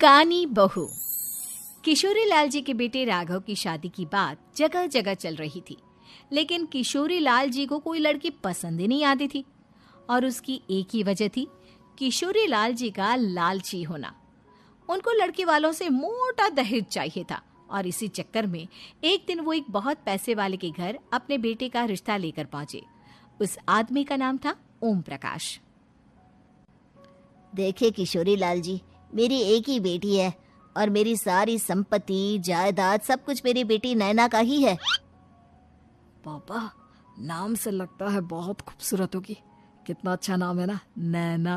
कानी बहू। किशोरी लाल जी के बेटे राघव की शादी की बात जगह जगह चल रही थी, लेकिन किशोरी लाल जी को कोई लड़की पसंद ही नहीं आती थी। और उसकी एक ही वजह थी, किशोरी लाल जी का लालची होना। उनको लड़की वालों से मोटा दहेज चाहिए था और इसी चक्कर में एक दिन वो एक बहुत पैसे वाले के घर अपने बेटे का रिश्ता लेकर पहुंचे। उस आदमी का नाम था ओम प्रकाश। देखिए किशोरी लाल जी, मेरी एक ही बेटी है और मेरी सारी संपत्ति जायदाद सब कुछ मेरी बेटी नैना का ही है। पापा, नाम से लगता है बहुत खूबसूरत होगी। कितना अच्छा नाम है ना, नैना।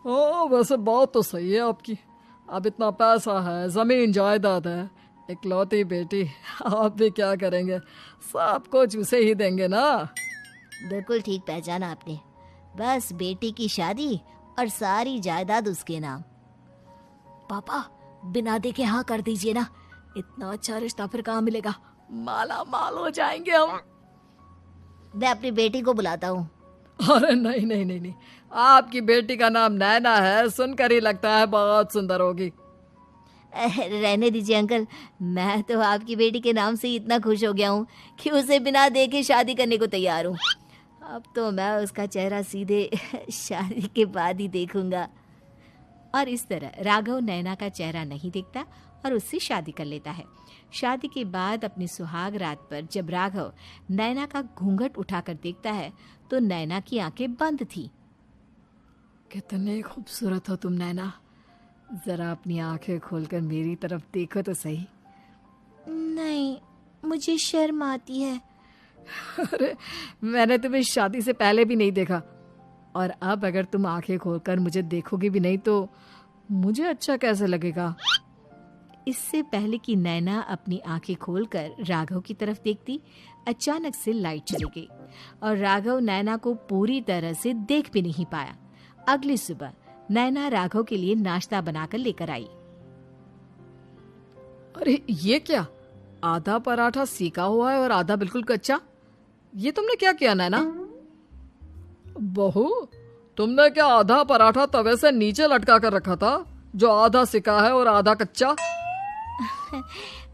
ओ, वैसे बात तो सही है आपकी। अब इतना पैसा है, जमीन जायदाद है, इकलौती बेटी, आप भी क्या करेंगे? सब कुछ उसे ही देंगे ना। बिल्कुल ठीक पहचाना आपने। बस बेटी की शादी और सारी जायदाद उसके नाम। पापा, बिना देखे हाँ कर दीजिए ना। इतना अच्छा रिश्ता फिर कहाँ मिलेगा? माला माल हो जाएंगे हम। मैं अपनी बेटी को बुलाता हूँ। अरे नहीं नहीं नहीं नहीं, आपकी बेटी का नाम नैना है, सुनकर ही लगता है बहुत सुंदर होगी। रहने दीजिए अंकल, मैं तो आपकी बेटी के नाम से ही इतना खुश हो गया हूँ कि उसे बिना देखे शादी करने को तैयार हूँ। अब तो मैं उसका चेहरा सीधे शादी के बाद ही देखूंगा। और इस तरह राघव नैना का चेहरा नहीं देखता और उससे शादी कर लेता है। शादी के बाद अपनी सुहाग रात पर जब राघव नैना का घूंघट उठाकर देखता है तो नैना की आंखें बंद थी। कितने खूबसूरत हो तुम नैना, जरा अपनी आंखें खोलकर मेरी तरफ देखो तो सही। नहीं, मुझे शर्म आती है। अरे, मैंने तुम्हें शादी से पहले भी नहीं देखा, और अब अगर तुम आंखें खोलकर मुझे देखोगी भी नहीं तो मुझे अच्छा कैसे लगेगा? इससे पहले कि नैना अपनी आंखें खोलकर राघव की तरफ देखती, अचानक से लाइट चली गई और राघव नैना को पूरी तरह से देख भी नहीं पाया। अगली सुबह नैना राघव के लिए नाश्ता बनाकर लेकर आई। अरे ये क्या, आधा पराठा सेका हुआ है और आधा बिल्कुल कच्चा। ये तुमने क्या किया नैना? बहू, तुमने क्या आधा पराठा तवे से नीचे लटका कर रखा था, जो आधा सेका है और आधा कच्चा?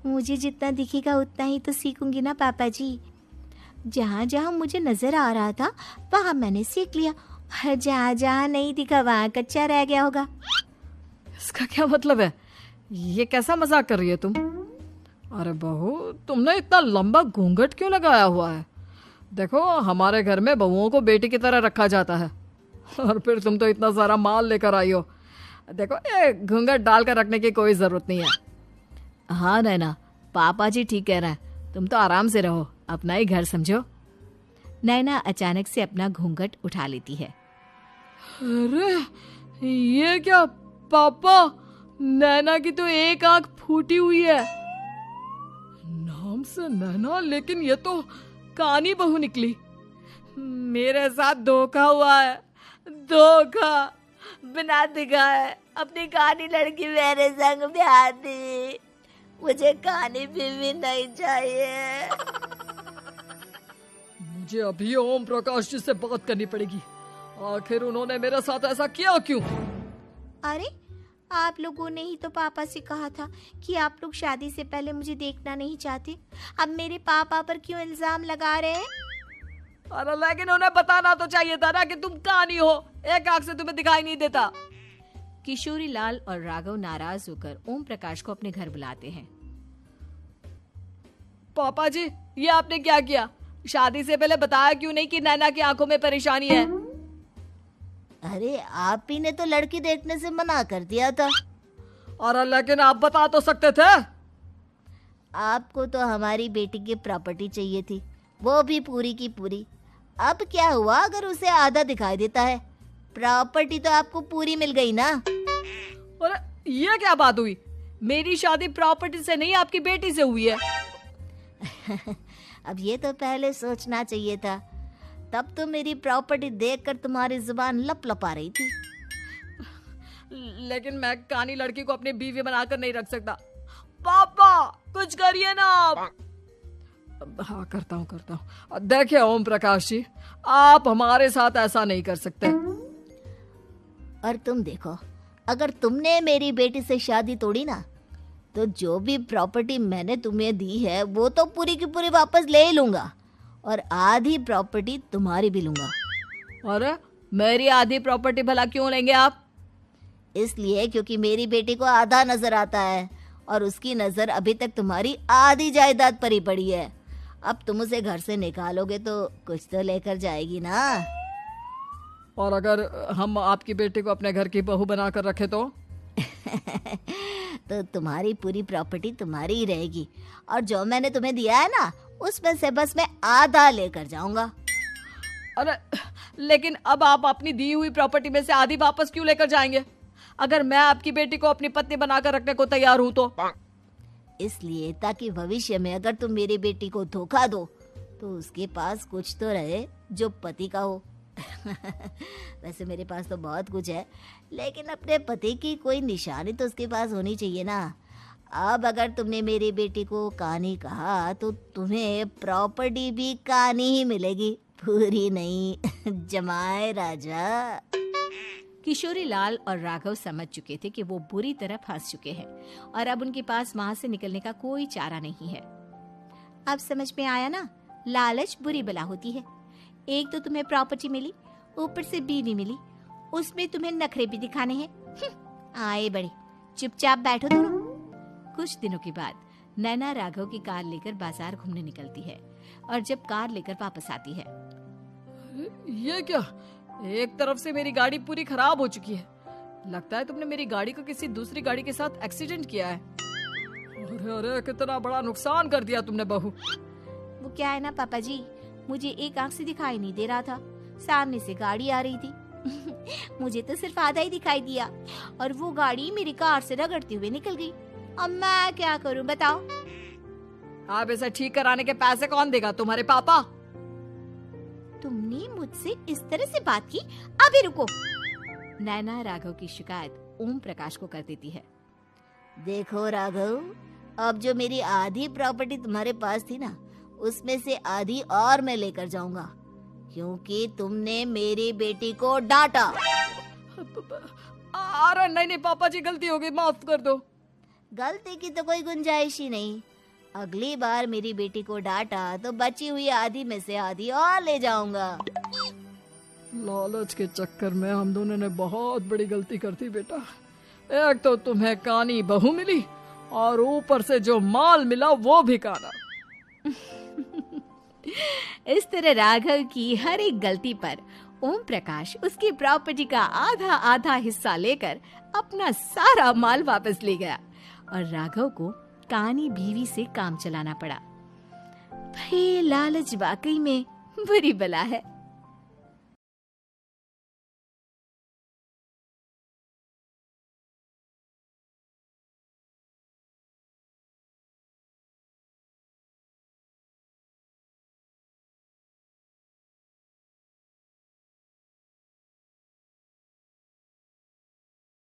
मुझे जितना दिखेगा उतना ही तो सीखूंगी ना पापा जी। जहाँ जहाँ मुझे नजर आ रहा था वहाँ मैंने सीख लिया, और जहाँ जहाँ नहीं दिखा वहाँ कच्चा रह गया होगा। इसका क्या मतलब है? ये कैसा मजाक कर रही है तुम? अरे बहू, तुमने इतना लंबा घूंघट क्यों लगाया हुआ है? देखो, हमारे घर में बहुओं को बेटी की तरह रखा जाता है, और फिर तुम तो इतना सारा माल लेकर आई हो। देखो, ये घूंघट डालकर रखने की कोई जरूरत नहीं है। हाँ नैना, पापा जी ठीक कह रहे हैं, तुम तो आराम से रहो, अपना ही घर समझो। नैना अचानक से अपना घूंघट उठा लेती है। अरे ये क्या पापा, नैना की तो एक आंख फूटी हुई है। नाम से नैना, लेकिन ये तो कानी बहू निकली। मेरे साथ धोखा हुआ है, धोखा। बिना दिखाए अपनी कानी लड़की मेरे संग ब्याह दी। मुझे कानी बीवी नहीं चाहिए। मुझे अभी ओम प्रकाश जी से बात करनी पड़ेगी। आखिर उन्होंने मेरे साथ ऐसा किया क्यों? अरे, आप लोगों ने ही तो पापा से कहा था कि आप लोग शादी से पहले मुझे देखना नहीं चाहते। अब मेरे पापा पर क्यों इल्जाम लगा रहे हैं? अरे लेकिन उन्हें बताना तो चाहिए था ना कि तुम कानी हो, एक आंख से तुम्हें दिखाई नहीं देता। किशोरी लाल और राघव नाराज होकर ओम प्रकाश को अपने घर बुलाते हैं। पापा जी, ये आपने क्या किया? शादी से पहले बताया क्यों नहीं कि नैना की आंखों में परेशानी है? अरे, आप ही ने तो लड़की देखने से मना कर दिया था। अरे लेकिन आप बता तो सकते थे। आपको तो हमारी बेटी की प्रॉपर्टी चाहिए थी, वो भी पूरी की पूरी। अब क्या हुआ अगर उसे आधा दिखाई देता है? प्रॉपर्टी तो आपको पूरी मिल गई ना। अरे ये क्या बात हुई? मेरी शादी प्रॉपर्टी से नहीं, आपकी बेटी से हुई है। अब ये तो पहले सोचना चाहिए था, तब तो मेरी प्रॉपर्टी देखकर तुम्हारी जुबान लप लपा रही थी। लेकिन मैं कानी लड़की को अपनी बीवी बनाकर नहीं रख सकता। पापा, कुछ करिए ना आप। हाँ, करता हूँ। देखिए ओम प्रकाश जी, आप हमारे साथ ऐसा नहीं कर सकते। और तुम देखो, अगर तुमने मेरी बेटी से शादी तोड़ी ना, तो जो भी प्रॉपर्टी मैंने तुम्हें दी है वो तो पूरी की पूरी वापस ले ही लूँगा, और आधी प्रॉपर्टी तुम्हारी भी लूँगा। अरे मेरी आधी प्रॉपर्टी भला क्यों लेंगे आप? इसलिए क्योंकि मेरी बेटी को आधा नजर आता है और उसकी नजर अभी तक तुम्हारी आधी जायदाद पर ही पड़ी है। अब तुम उसे घर से निकालोगे तो कुछ तो लेकर जाएगी ना। और अगर हम आपकी बेटी को अपने घर की बहू बनाकर रखे तो? तो तुम्हारी पूरी प्रॉपर्टी तुम्हारी ही रहेगी, और जो मैंने तुम्हें दिया है ना, उसमें से बस मैं आधा लेकर जाऊंगा। अरे लेकिन अब आप अपनी दी हुई प्रॉपर्टी में से आधी वापस क्यों लेकर जाएंगे? अगर मैं आपकी बेटी को अपनी पत्नी बनाकर रखने को तैयार हूं तो? इसलिए ताकि भविष्य में अगर तुम मेरी बेटी को धोखा दो तो उसके पास कुछ तो रहे जो पति का हो। वैसे मेरे पास तो बहुत कुछ है, लेकिन अपने पति की कोई निशानी तो उसके पास होनी चाहिए ना। अब अगर तुमने मेरी बेटी को कानी कहा तो तुम्हें प्रॉपर्टी भी कानी ही मिलेगी, पूरी नहीं। जमाए राजा। किशोरी लाल और राघव समझ चुके थे कि वो बुरी तरह फंस चुके हैं और अब उनके पास वहां से निकलने का कोई चारा नहीं है। अब समझ में आया ना, लालच बुरी बला होती है। एक तो तुम्हें प्रॉपर्टी मिली, ऊपर से बीवी मिली, उसमें तुम्हें नखरे भी दिखाने हैं। आए बड़े, चुपचाप बैठो दोनों। कुछ दिनों के बाद नैना राघव की कार लेकर बाजार घूमने निकलती है और जब कार लेकर वापस आती है, ये क्या? एक तरफ से मेरी गाड़ी पूरी खराब हो चुकी है। लगता है तुमने मेरी गाड़ी को किसी दूसरी गाड़ी के साथ एक्सीडेंट किया है। अरे अरे कितना बड़ा नुकसान कर दिया तुमने बहू। वो क्या है ना पापा जी, मुझे एक आंख से दिखाई नहीं दे रहा था, सामने से गाड़ी आ रही थी। मुझे तो सिर्फ आधा ही दिखाई दिया और वो गाड़ी मेरी कार से रगड़ते हुए निकल गई। अब मैं क्या करूं बताओ? आप इसे ठीक कराने के पैसे कौन देगा? तुम्हारे पापा। तुमने मुझसे इस तरह से बात की? अभी रुको। नैना राघव की शिकायत ओम प्रकाश को कर देती है। देखो राघव, अब जो मेरी आधी प्रॉपर्टी तुम्हारे पास थी ना, उसमें से आधी और मैं लेकर जाऊंगा, क्योंकि तुमने मेरी बेटी को डांटा। अरे नहीं पापा जी, गलती हो गई, माफ कर दो। गलती की तो कोई गुंजाइश ही नहीं। अगली बार मेरी बेटी को डांटा तो बची हुई आधी में से आधी और ले जाऊंगा। लालच के चक्कर में हम दोनों ने बहुत बड़ी गलती कर दी बेटा। एक तो तुम्हें कानी बहू मिली और ऊपर से जो माल मिला वो भी काना। इस तरह राघव की हर एक गलती पर ओम प्रकाश उसकी प्रॉपर्टी का आधा आधा हिस्सा लेकर अपना सारा माल वापस ले गया और राघव को कानी बीवी से काम चलाना पड़ा। भाई लालच वाकई में बुरी बला है।